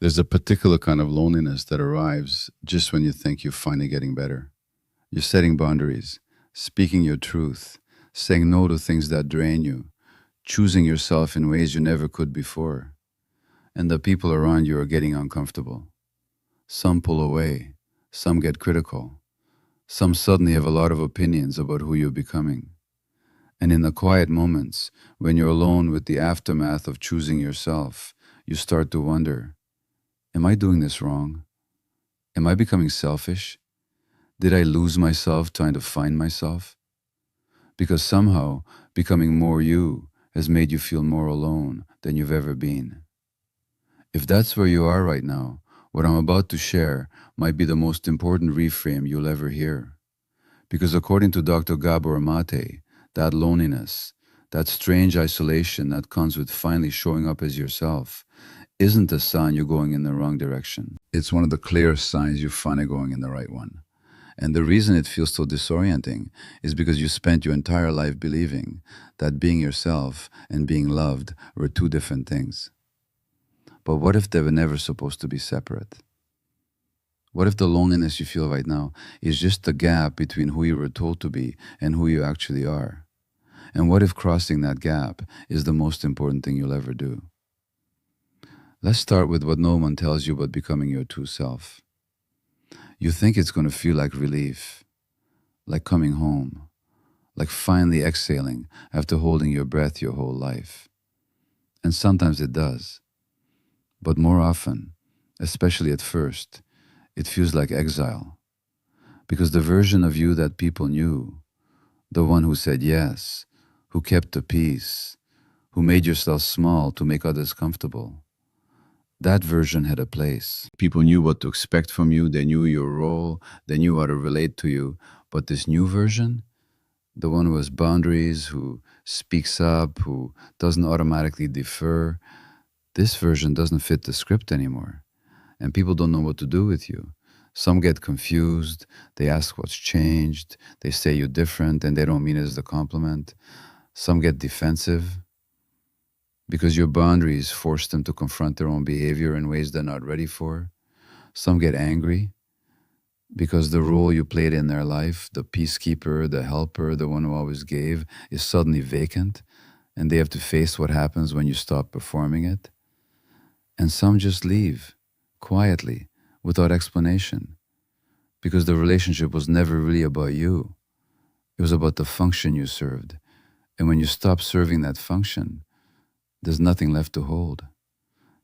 There's a particular kind of loneliness that arrives just when you think you're finally getting better. You're setting boundaries, speaking your truth, saying no to things that drain you, choosing yourself in ways you never could before. And the people around you are getting uncomfortable. Some pull away, some get critical, some suddenly have a lot of opinions about who you're becoming. And in the quiet moments, when you're alone with the aftermath of choosing yourself, you start to wonder, am I doing this wrong? Am I becoming selfish? Did I lose myself trying to find myself? Because somehow becoming more you has made you feel more alone than you've ever been. If that's where you are right now, what I'm about to share might be the most important reframe you'll ever hear. Because according to Dr. Gabor Maté, that loneliness, that strange isolation that comes with finally showing up as yourself, isn't a sign you're going in the wrong direction. It's one of the clearest signs you're finally going in the right one. And the reason it feels so disorienting is because you spent your entire life believing that being yourself and being loved were two different things. But what if they were never supposed to be separate? What if the loneliness you feel right now is just the gap between who you were told to be and who you actually are? And what if crossing that gap is the most important thing you'll ever do? Let's start with what no one tells you about becoming your true self. You think it's going to feel like relief, like coming home, like finally exhaling after holding your breath your whole life. And sometimes it does. But more often, especially at first, it feels like exile. Because the version of you that people knew, the one who said yes, who kept the peace, who made yourself small to make others comfortable, that version had a place. People knew what to expect from you, they knew your role, they knew how to relate to you. But this new version, the one who has boundaries, who speaks up, who doesn't automatically defer, this version doesn't fit the script anymore. And people don't know what to do with you. Some get confused, they ask what's changed, they say you're different and they don't mean it as a compliment. Some get defensive because your boundaries force them to confront their own behavior in ways they're not ready for. Some get angry because the role you played in their life, the peacekeeper, the helper, the one who always gave, is suddenly vacant, and they have to face what happens when you stop performing it. And some just leave, quietly, without explanation, because the relationship was never really about you. It was about the function you served. And when you stop serving that function, there's nothing left to hold.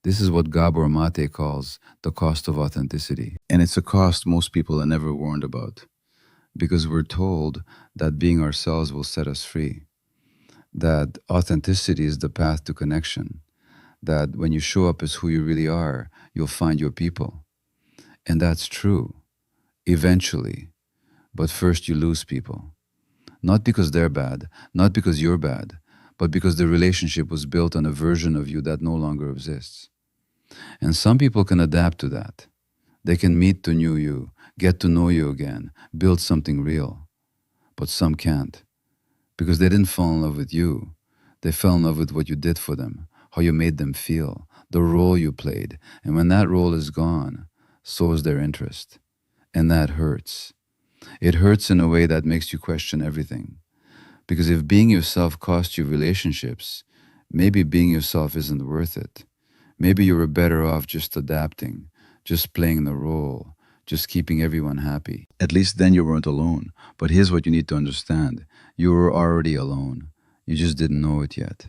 This is what Gabor Maté calls the cost of authenticity. And it's a cost most people are never warned about, because we're told that being ourselves will set us free, that authenticity is the path to connection, that when you show up as who you really are, you'll find your people. And that's true, eventually. But first you lose people. Not because they're bad, not because you're bad, but because the relationship was built on a version of you that no longer exists. And some people can adapt to that. They can meet the new you, get to know you again, build something real. But some can't, because they didn't fall in love with you. They fell in love with what you did for them, how you made them feel, the role you played. And when that role is gone, so is their interest. And that hurts. It hurts in a way that makes you question everything. Because if being yourself cost you relationships, maybe being yourself isn't worth it. Maybe you were better off just adapting, just playing the role, just keeping everyone happy. At least then you weren't alone. But here's what you need to understand. You were already alone. You just didn't know it yet.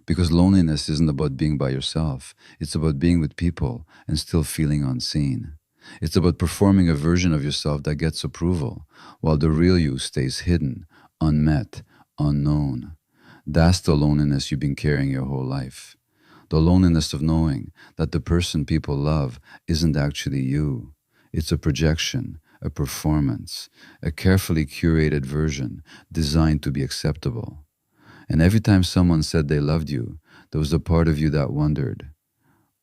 Because loneliness isn't about being by yourself. It's about being with people and still feeling unseen. It's about performing a version of yourself that gets approval, while the real you stays hidden, unmet, unknown. That's the loneliness you've been carrying your whole life. The loneliness of knowing that the person people love isn't actually you. It's a projection, a performance, a carefully curated version designed to be acceptable. And every time someone said they loved you, there was a part of you that wondered,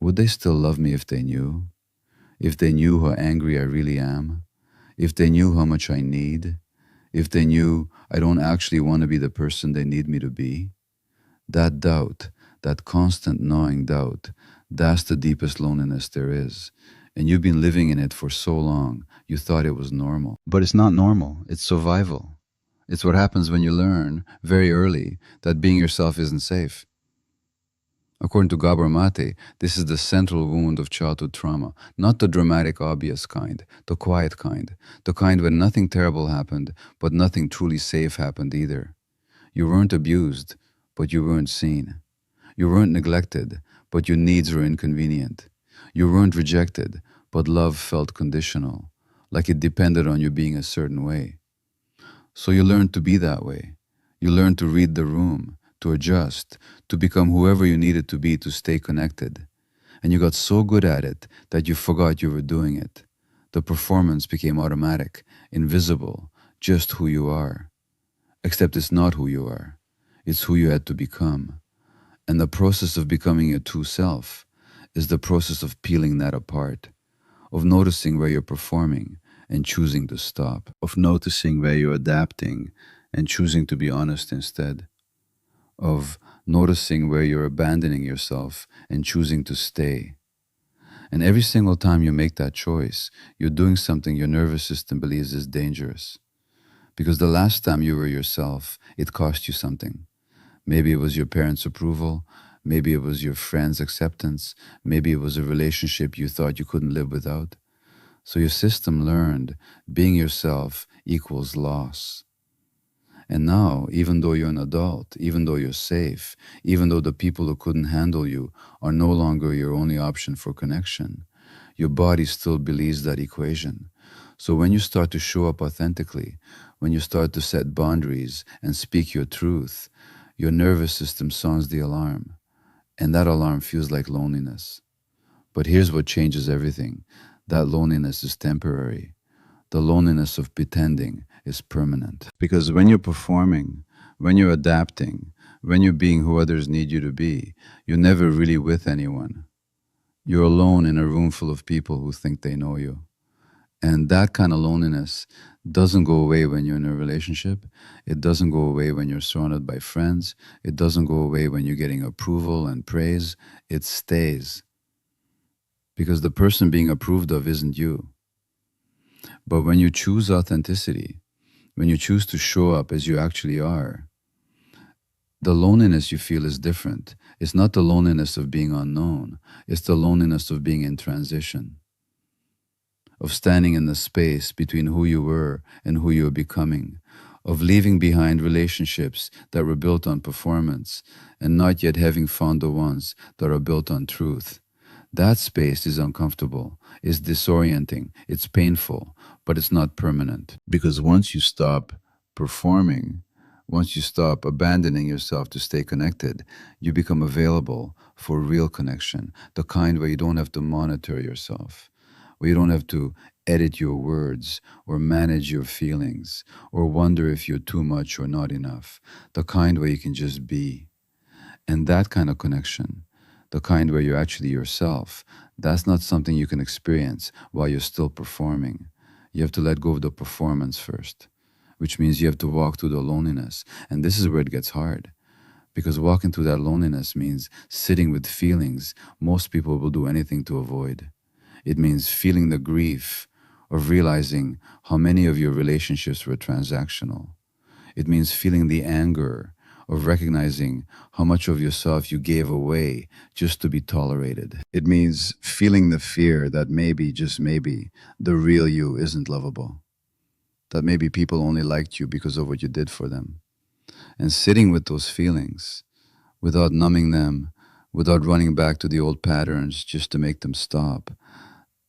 would they still love me if they knew? If they knew how angry I really am? If they knew how much I need? If they knew I don't actually want to be the person they need me to be? That doubt, that constant gnawing doubt, That's the deepest loneliness there is. And you've been living in it for so long, you thought it was normal. But it's not normal, it's survival. It's what happens when you learn very early that being yourself isn't safe. According to Gabor Maté, this is the central wound of childhood trauma, not the dramatic, obvious kind, the quiet kind, the kind where nothing terrible happened, but nothing truly safe happened either. You weren't abused, but you weren't seen. You weren't neglected, but your needs were inconvenient. You weren't rejected, but love felt conditional, like it depended on you being a certain way. So you learned to be that way. You learned to read the room, to adjust, to become whoever you needed to be to stay connected. And you got so good at it that you forgot you were doing it. The performance became automatic, invisible, just who you are. Except it's not who you are. It's who you had to become. And the process of becoming your true self is the process of peeling that apart, of noticing where you're performing and choosing to stop, of noticing where you're adapting and choosing to be honest instead, of noticing where you're abandoning yourself and choosing to stay. And every single time you make that choice, you're doing something your nervous system believes is dangerous. Because the last time you were yourself, it cost you something. Maybe it was your parents' approval. Maybe it was your friends' acceptance. Maybe it was a relationship you thought you couldn't live without. So your system learned being yourself equals loss. And now, even though you're an adult, even though you're safe, even though the people who couldn't handle you are no longer your only option for connection, your body still believes that equation. So when you start to show up authentically, when you start to set boundaries and speak your truth, your nervous system sounds the alarm. And that alarm feels like loneliness. But here's what changes everything. That loneliness is temporary. The loneliness of pretending is permanent. Because when you're performing, when you're adapting, when you're being who others need you to be, you're never really with anyone. You're alone in a room full of people who think they know you. And that kind of loneliness doesn't go away when you're in a relationship. It doesn't go away when you're surrounded by friends. It doesn't go away when you're getting approval and praise. It stays. Because the person being approved of isn't you. But when you choose authenticity, when you choose to show up as you actually are, the loneliness you feel is different. It's not the loneliness of being unknown. It's the loneliness of being in transition, of standing in the space between who you were and who you're becoming, of leaving behind relationships that were built on performance and not yet having found the ones that are built on truth. That space is uncomfortable, it's disorienting, it's painful, but it's not permanent. Because once you stop performing, once you stop abandoning yourself to stay connected, you become available for real connection, the kind where you don't have to monitor yourself, where you don't have to edit your words or manage your feelings or wonder if you're too much or not enough, the kind where you can just be. And that kind of connection, the kind where you're actually yourself, that's not something you can experience while you're still performing. You have to let go of the performance first, which means you have to walk through the loneliness. And this is where it gets hard, because walking through that loneliness means sitting with feelings most people will do anything to avoid. It means feeling the grief of realizing how many of your relationships were transactional. It means feeling the anger of recognizing how much of yourself you gave away just to be tolerated. It means feeling the fear that maybe, just maybe, the real you isn't lovable. That maybe people only liked you because of what you did for them. And sitting with those feelings without numbing them, without running back to the old patterns just to make them stop,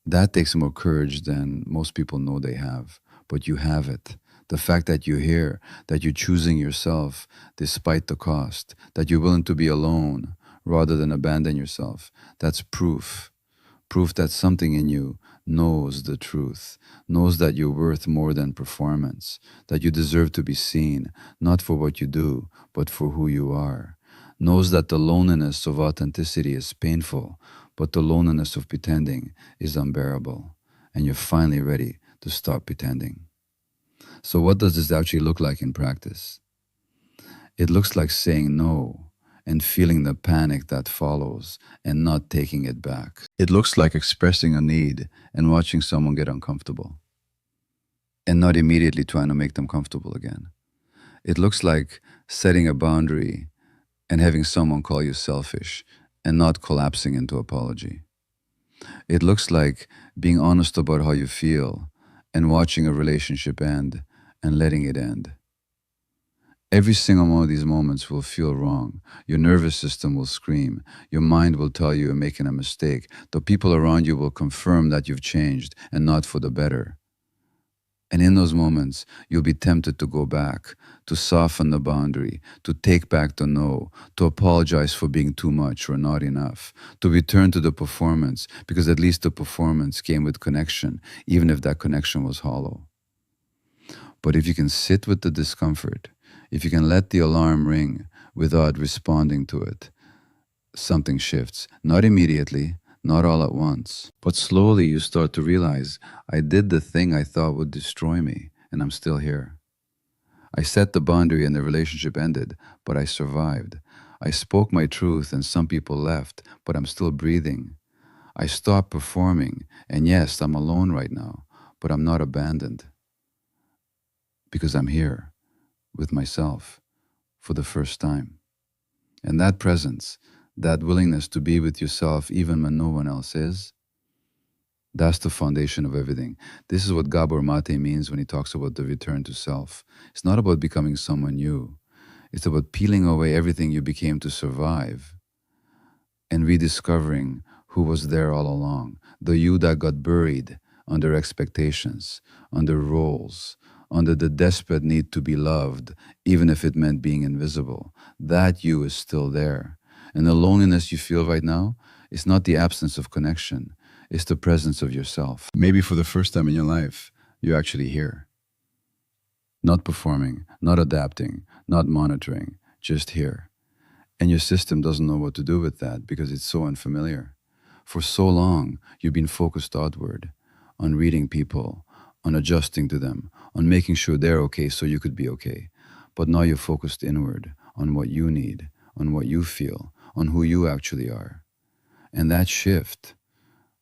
that takes more courage than most people know they have. But you have it. The fact that you're here, that you're choosing yourself despite the cost, that you're willing to be alone rather than abandon yourself, that's proof. Proof that something in you knows the truth, knows that you're worth more than performance, that you deserve to be seen, not for what you do, but for who you are. Knows that the loneliness of authenticity is painful, but the loneliness of pretending is unbearable. And you're finally ready to stop pretending. So what does this actually look like in practice? It looks like saying no. and feeling the panic that follows and not taking it back. It looks like expressing a need and watching someone get uncomfortable and not immediately trying to make them comfortable again. It looks like setting a boundary and having someone call you selfish and not collapsing into apology. It looks like being honest about how you feel and watching a relationship end and letting it end. Every single one of these moments will feel wrong. Your nervous system will scream. Your mind will tell you you're making a mistake. The people around you will confirm that you've changed and not for the better. And in those moments, you'll be tempted to go back, to soften the boundary, to take back the no, to apologize for being too much or not enough, to return to the performance, because at least the performance came with connection, even if that connection was hollow. But if you can sit with the discomfort, if you can let the alarm ring without responding to it, something shifts. Not immediately, not all at once, but slowly you start to realize, I did the thing I thought would destroy me, and I'm still here. I set the boundary and the relationship ended, but I survived. I spoke my truth and some people left, but I'm still breathing. I stopped performing, and yes, I'm alone right now, but I'm not abandoned because I'm here with myself for the first time. And that presence, that willingness to be with yourself even when no one else is, that's the foundation of everything. This is what Gabor Maté means when he talks about the return to self. It's not about becoming someone new. It's about peeling away everything you became to survive and rediscovering who was there all along. The you that got buried under expectations, under roles, under the desperate need to be loved, even if it meant being invisible. That you is still there. And the loneliness you feel right now is not the absence of connection, it's the presence of yourself. Maybe for the first time in your life, you're actually here. Not performing, not adapting, not monitoring, just here. And your system doesn't know what to do with that because it's so unfamiliar. For so long, you've been focused outward, on reading people, on adjusting to them, on making sure they're okay so you could be okay. But now you're focused inward, on what you need, on what you feel, on who you actually are. And that shift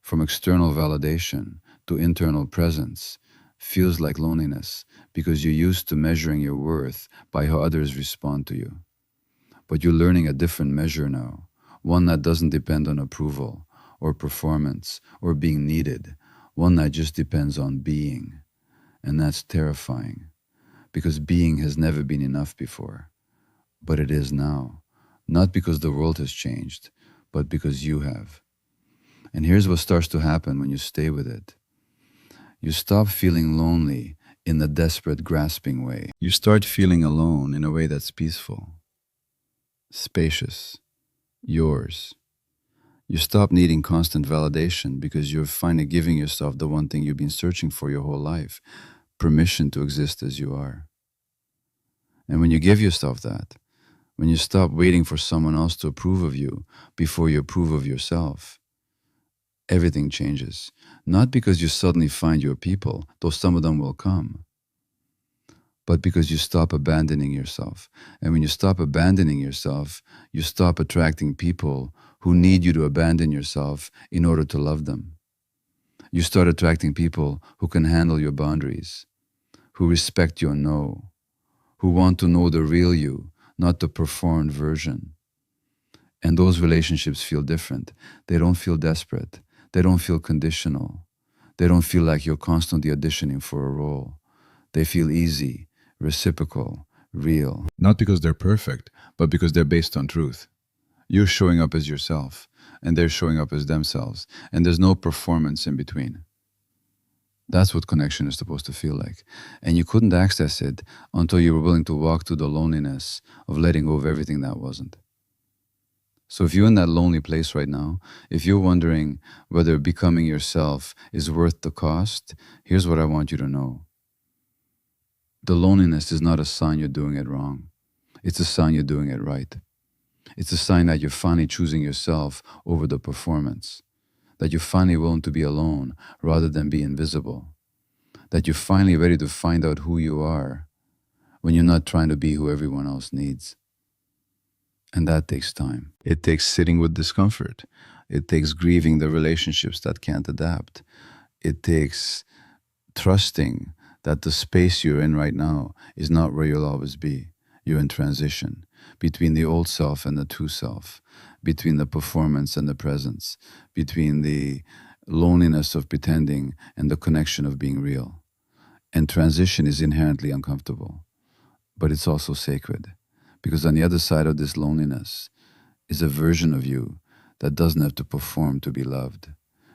from external validation to internal presence feels like loneliness because you're used to measuring your worth by how others respond to you. But you're learning a different measure now, one that doesn't depend on approval or performance or being needed, one that just depends on being. And that's terrifying because being has never been enough before, but it is now, not because the world has changed, but because you have. And here's what starts to happen when you stay with it. You stop feeling lonely in the desperate grasping way. You start feeling alone in a way that's peaceful, spacious, yours. You stop needing constant validation because you're finally giving yourself the one thing you've been searching for your whole life, permission to exist as you are. And when you give yourself that, when you stop waiting for someone else to approve of you before you approve of yourself, everything changes. Not because you suddenly find your people, though some of them will come, but because you stop abandoning yourself. And when you stop abandoning yourself, you stop attracting people who need you to abandon yourself in order to love them. You start attracting people who can handle your boundaries, who respect your no, who want to know the real you, not the performed version. And those relationships feel different. They don't feel desperate. They don't feel conditional. They don't feel like you're constantly auditioning for a role. They feel easy, reciprocal, real. Not because they're perfect, but because they're based on truth. You're showing up as yourself, and they're showing up as themselves, and there's no performance in between. That's what connection is supposed to feel like. And you couldn't access it until you were willing to walk through the loneliness of letting go of everything that wasn't. So if you're in that lonely place right now, if you're wondering whether becoming yourself is worth the cost, here's what I want you to know. The loneliness is not a sign you're doing it wrong. It's a sign you're doing it right. It's a sign that you're finally choosing yourself over the performance, that you're finally willing to be alone rather than be invisible, that you're finally ready to find out who you are when you're not trying to be who everyone else needs. And that takes time. It takes sitting with discomfort. It takes grieving the relationships that can't adapt. It takes trusting that the space you're in right now is not where you'll always be. You're in transition between the old self and the true self, between the performance and the presence, between the loneliness of pretending and the connection of being real. And transition is inherently uncomfortable, but it's also sacred, because on the other side of this loneliness is a version of you that doesn't have to perform to be loved.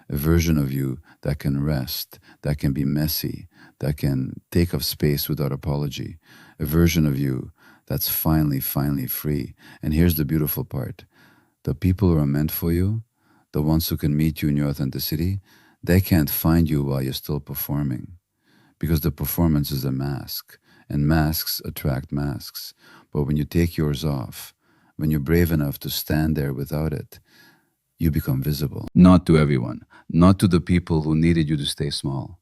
A version of you that can rest, that can be messy, that can take up space without apology. A version of you that's finally free. And here's the beautiful part. The people who are meant for you, the ones who can meet you in your authenticity, they can't find you while you're still performing. Because the performance is a mask, and masks attract masks. But when you take yours off, when you're brave enough to stand there without it, you become visible. Not to everyone, not to the people who needed you to stay small,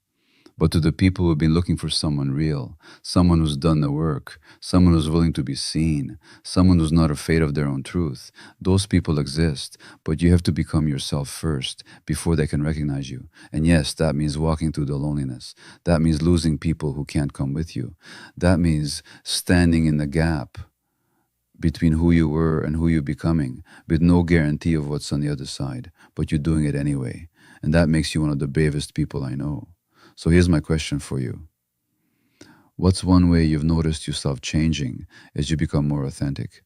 but to the people who have been looking for someone real, someone who's done the work, someone who's willing to be seen, someone who's not afraid of their own truth. Those people exist, but you have to become yourself first before they can recognize you. And yes, that means walking through the loneliness. That means losing people who can't come with you. That means standing in the gap between who you were and who you're becoming, with no guarantee of what's on the other side, but you're doing it anyway. And that makes you one of the bravest people I know. So here's my question for you. What's one way you've noticed yourself changing as you become more authentic?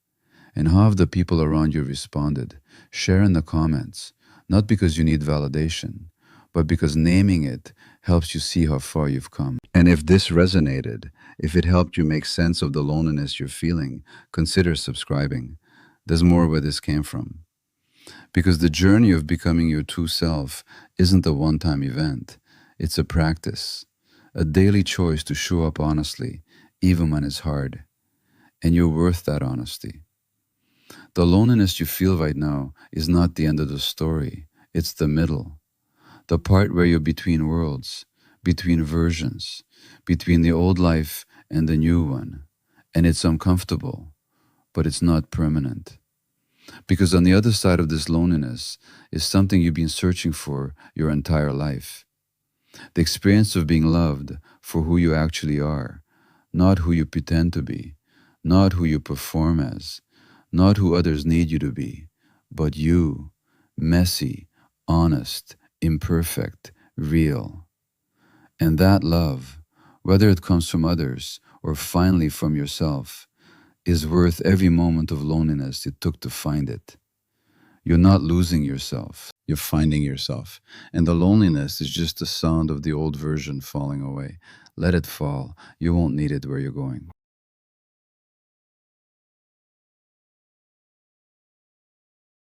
And how have the people around you responded? Share in the comments, not because you need validation, but because naming it helps you see how far you've come. And if this resonated, if it helped you make sense of the loneliness you're feeling, consider subscribing. There's more where this came from. Because the journey of becoming your true self isn't a one-time event. It's a practice, a daily choice to show up honestly, even when it's hard. And you're worth that honesty. The loneliness you feel right now is not the end of the story. It's the middle. The part where you're between worlds, between versions, between the old life and the new one. And it's uncomfortable, but it's not permanent. Because on the other side of this loneliness is something you've been searching for your entire life. The experience of being loved for who you actually are, not who you pretend to be, not who you perform as, not who others need you to be, but you, messy, honest, imperfect, real. And that love, whether it comes from others or finally from yourself, is worth every moment of loneliness it took to find it. You're not losing yourself, you're finding yourself. And the loneliness is just the sound of the old version falling away. Let it fall. You won't need it where you're going.